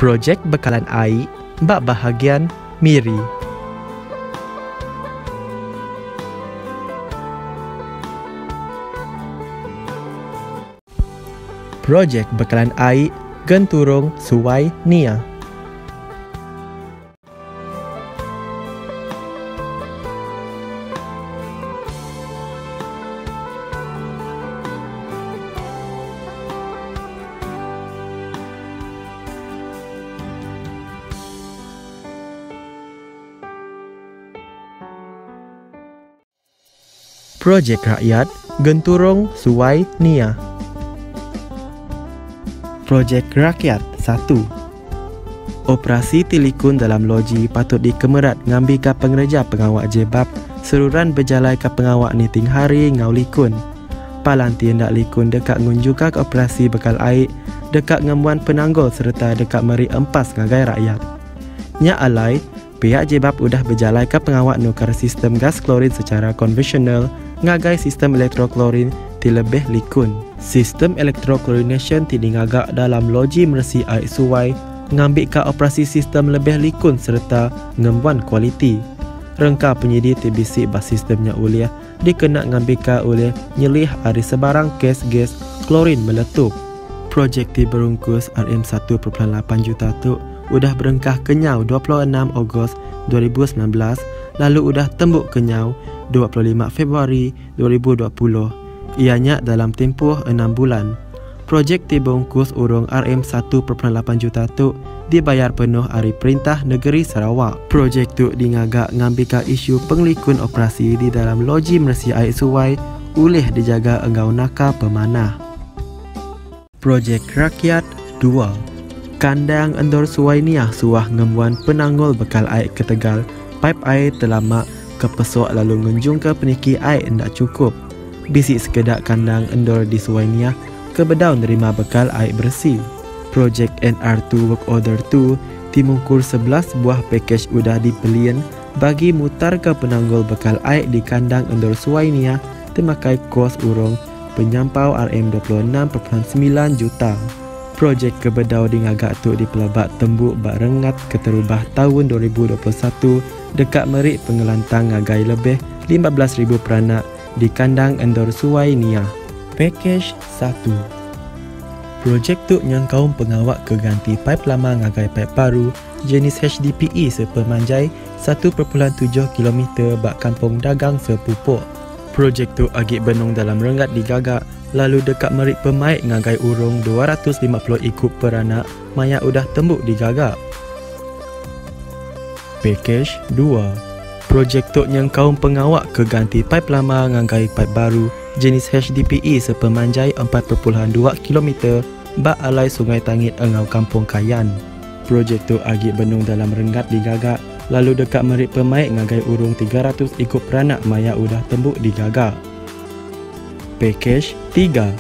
Projek bekalan air bak bahagian Miri. Projek bekalan air Genturong Suai Nia. Projek rakyat Genturong Suai Nia. Projek rakyat 1. Operasi telikun dalam loji patut dikemerat ngambil ke pengerja pengawak jebab seruran berjalai ke pengawak niting hari ngau likun. Palanti hendak likun dekat ngunjuka ke operasi bekal air dekat ngemuan penanggul serta dekat meri empas ngagai rakyat. Nya alai, pihak jebab udah berjalai ke pengawak nukar sistem gas klorin secara konvensional ngagai sistem elektroklorin ti lebih likun. Sistem elektrochlorination ti ngagak dalam loji meresi air suai ngambil ke operasi sistem lebih likun serta ngembuan kualiti. Rengka penyidik ti bisik bas sistemnya uliah dikena ngambil ke oleh nyelih ari sebarang gas klorin meletup. Projek ti berungkus RM1.8 juta tu udah berengkah kenyau 26 Ogos 2019 lalu udah tembuk kenyau 25 Februari 2020. Ianya dalam tempoh 6 bulan. Projek ti berungkus urung RM1.8 juta tu dibayar penuh dari Perintah Negeri Sarawak. Projek tu dingagak ngambil ke isu penglikun operasi di dalam loji meresi air suai ulih dijaga enggau naka pemanah. Projek rakyat 2. Kandang endor suai niah suah ngemuan penanggul bekal air ke Tegal. Pipe air terlamak kepesok lalu ngunjung ke peniki air tidak cukup. Bisik sekedak kandang endor di suai niah kebedau nerima bekal air bersih. Projek NR2 Work Order 2 timungkur 11 buah pakej udah dibelian bagi mutar ke penanggul bekal air di kandang endor suai niah temakai kos urung penyampau RM26.9 juta. Projek kebedau di ngagak tu di pelabak tembuk bak rengat keterubah tahun 2021 dekat merik pengelantang ngagai lebih 15,000 peranak di kandang endor suai niah. Pakej 1. Projek tu yang kaum pengawak keganti pipe lama ngagai pipe baru jenis HDPE sepemanjai 1.7 km bak kampung dagang sepupuk. Projek tu agik benung dalam rengat digagak lalu dekat merik pemaik ngagai urung 250 ikut peranak maya udah tembuk digagak. Pakej 2. Projek tu yang kaum pengawak keganti pipe lama ngagai pipe baru jenis HDPE sepemanjai 4.2 km bak alai Sungai Tangit engau kampung Kayan. Projek tu agik benung dalam rengat digagak lalu dekat merik pemaik ngagai urung 300 ikut peranak maya udah tembuk digagak. Pakej 3.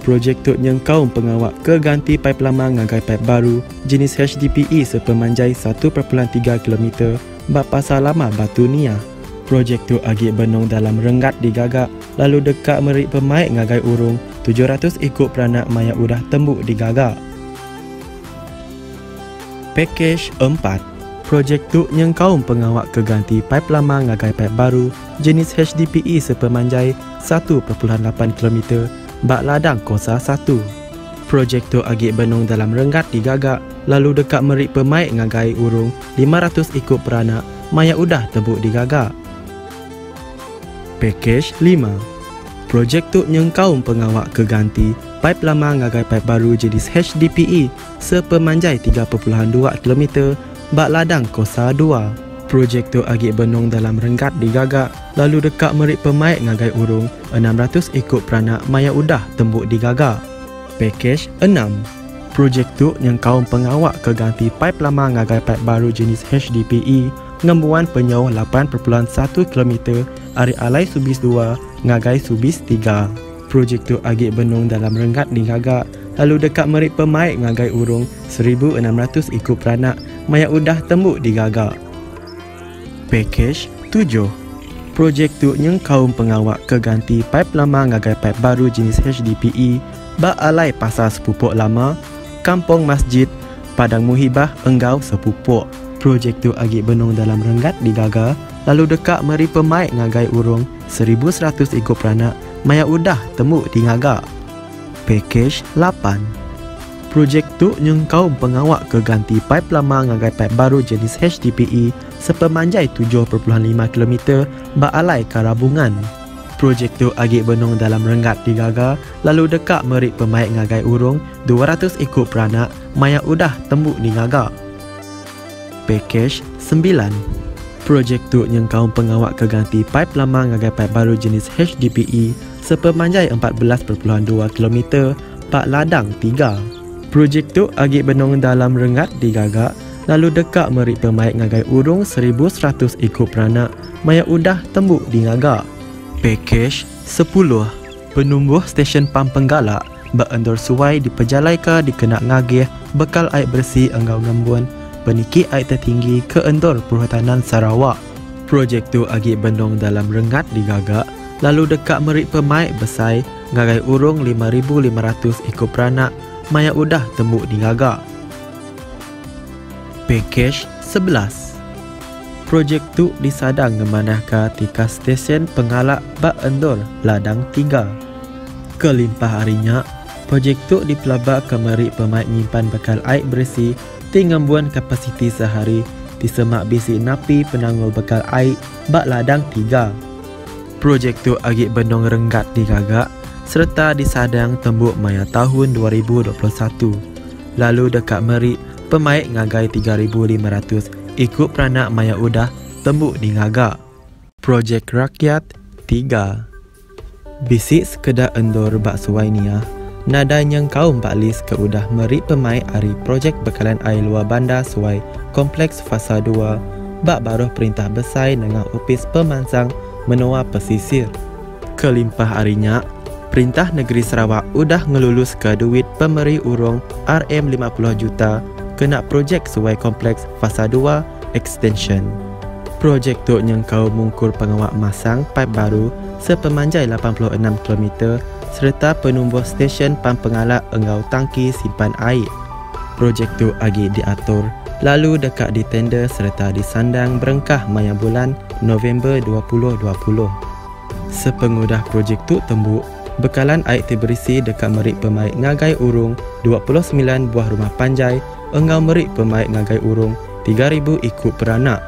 Projek tu yang kaum pengawak keganti pipe lama ngagai pipe baru jenis HDPE sepemanjai 1.3 km bak pasar lama Batu Niah. Projek tu agik benung dalam rengat digagak lalu dekat merik pemaik ngagai urung 700 ikut peranak maya udah tembuk digagak. Pakej 4. Projek tu yang kaum pengawak keganti pipe lama ngagai pipe baru jenis HDPE sepemanjai 1.8 km bak ladang Kosa 1. Projek tu agik benung dalam rengat digagak lalu dekat merik pemaik ngagai urung 500 ikut peranak maya udah tembuk digagak. Pakej 5. Projek tu yang kaum pengawak keganti pipe lama ngagai pipe baru jenis HDPE sepemanjai 3.2 km bak ladang Kosa 2. Projek tu agik benung dalam rengat digagak lalu dekat merik pemaik ngagai urung 600 ikut peranak maya udah tembuk digagak. Pakej 6. Projek tu yang kaum pengawak keganti pipe lama ngagai pipe baru jenis HDPE ngembuan penyauh 8.1 km ari alai Subis 2 ngagai Subis 3. Projek tu agik benung dalam rengat digagak lalu dekat merik pemaik ngagai urung 1,600 ikut peranak maya udah tembuk digagak. Pakej 7. Projek tu yang kaum pengawak keganti pipe lama ngagai pipe baru jenis HDPE bak alai pasar sepupuk lama, kampung masjid, Padang Muhibah Enggau Sepupuk. Projek tu agi benung dalam renggat digaga, lalu dekat meri pemaik ngagai urung 1100 ikut peranak, maya udah temu di ngaga. Pakej 8. Projek tu nyengkau pengawak ke ganti pipe lama ngagai pipe baru jenis HDPE sepemanjai 7.5 km bak alai Karabungan. Projek tu agi benung dalam renggat digaga, lalu dekat meri pemaik ngagai urung 200 ikut peranak, maya udah temu di ngaga. Pakej 9. Projek tu nyengkau pengawak ke ganti pipe lama ngagai pipe baru jenis HDPE sepemanjai 14.2 km pak ladang 3. Projek tu agi benung dalam renggat digaga, lalu dekat meri pemaik ngagai urung 1100 ikut peranak, maya udah tembuk di ngaga. Pakej 10. Penumbuh stesen pam penggalak bak endor suai di Pejalaika dikenak ngagih bekal air bersih enggau ngembun peniki air tertinggi ke endor Perhutanan Sarawak. Projek tu agi benung dalam renggat digaga, lalu dekat meri pemaik besai ngagai urung 5,500 ikut peranak, maya udah tembuk di ngaga. Pakej 11. Projek tu disadang ngemanahkan tika stesen pengalak bak endor ladang 3. Kelimpah harinya, projek tu dipelabak ke meri pemaik nyimpan bekal air bersih tingembuan kapasiti sehari di semak bisi napi penangul bekal air bak ladang 3. Projek tu agi benung renggat digagak serta disadang tembuk maya tahun 2021. Lalu dekat meri pemaik ngagai 3,500 ikut peranak, maya udah tembuk di ngagak. Projek rakyat 3. Bisik sekedar endor bak suai niah, nada yang kaum Pak Lis ke udah meri pemaik hari projek bekalan air luar bandar suai kompleks fasa 2 bak baruh perintah besai dengan opis pemansang menua pesisir. Kelimpah harinya, Perintah Negeri Sarawak udah ngelulus ke duit pemeri urung RM50 juta kena projek suai kompleks fasa 2 extension. Projek tu nyengkau mungkur pengawak masang pipe baru sepemanjai 86 km serta penumbuh stesen pam pengalak enggau tangki simpan air. Projek tu agi diatur lalu dekat ditender serta disandang berengkah maya bulan November 2020. Sepengudah projek tu tembuk, bekalan air terberisi dekat merik pemaik ngagai urung 29 buah rumah panjai enggau merik pemaik ngagai urung 3,000 ikut peranak.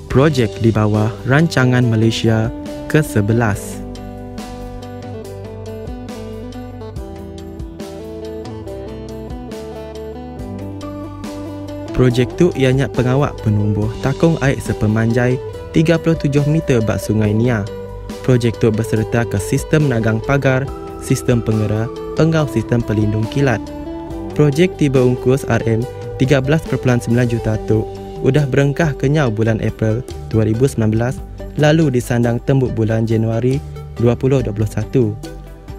Projek di bawah Rancangan Malaysia ke-11. Projek tu ianya pengawak penumbuh takung air sepemanjai 37 meter bak Sungai Nia. Projek tu berserta ke sistem nagang pagar, sistem pengera, enggau sistem pelindung kilat. Projek tiba ungkus RM13.9 juta tu udah berengkah kenyau bulan April 2019 lalu disandang tembuk bulan Januari 2021.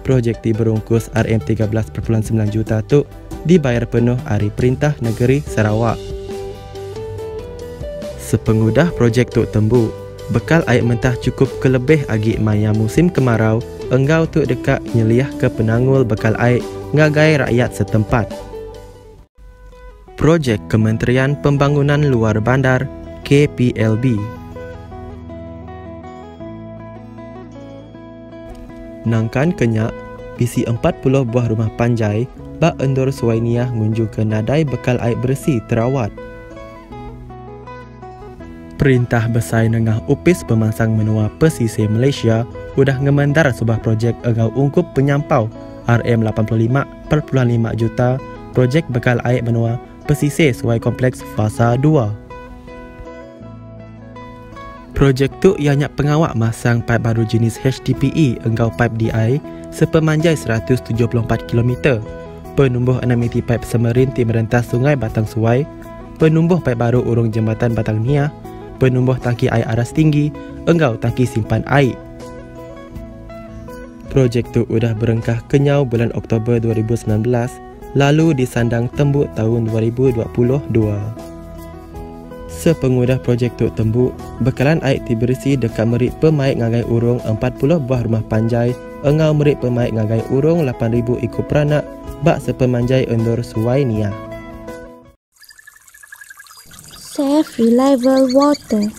Projek ti berungkus RM13.9 juta tu dibayar penuh hari Perintah Negeri Sarawak. Sepengudah projek tu tembuk, bekal air mentah cukup kelebih agi maya musim kemarau enggau tu dekat nyeliah ke penangul bekal air ngagai rakyat setempat. Projek Kementerian Pembangunan Luar Bandar KPLB. Nangkan kenyak, bisi 40 buah rumah panjai bak endor suai niah ngunju ke nadai bekal air bersih terawat. Perintah besai nengah upis pemansang menua pesisir Malaysia udah ngemendar sebuah projek engau ungkup penyampau RM85.5 juta projek bekal air menua pesisir suai kompleks fasa 2. Projek tu ianya pengawak masang pipe baru jenis HDPE enggau pipe DI sepemanjai 174 km, penumbuh 6 miti pipe semerin ti merentas sungai Batang Suai, penumbuh pipe baru urung jembatan Batang Nia, penumbuh tangki air aras tinggi, enggau tangki simpan air. Projek tu udah berengkah kenyau bulan Oktober 2019 lalu disandang tembuk tahun 2022. Sepengudah projek Tok Tembuk, bekalan air ti bersih dekat merik pemaik ngagai urung 40 buah rumah panjai, engau merik pemaik ngagai urung 8,000 ikut peranak, bak sepemanjai endor Suai Nia. Safe reliable water.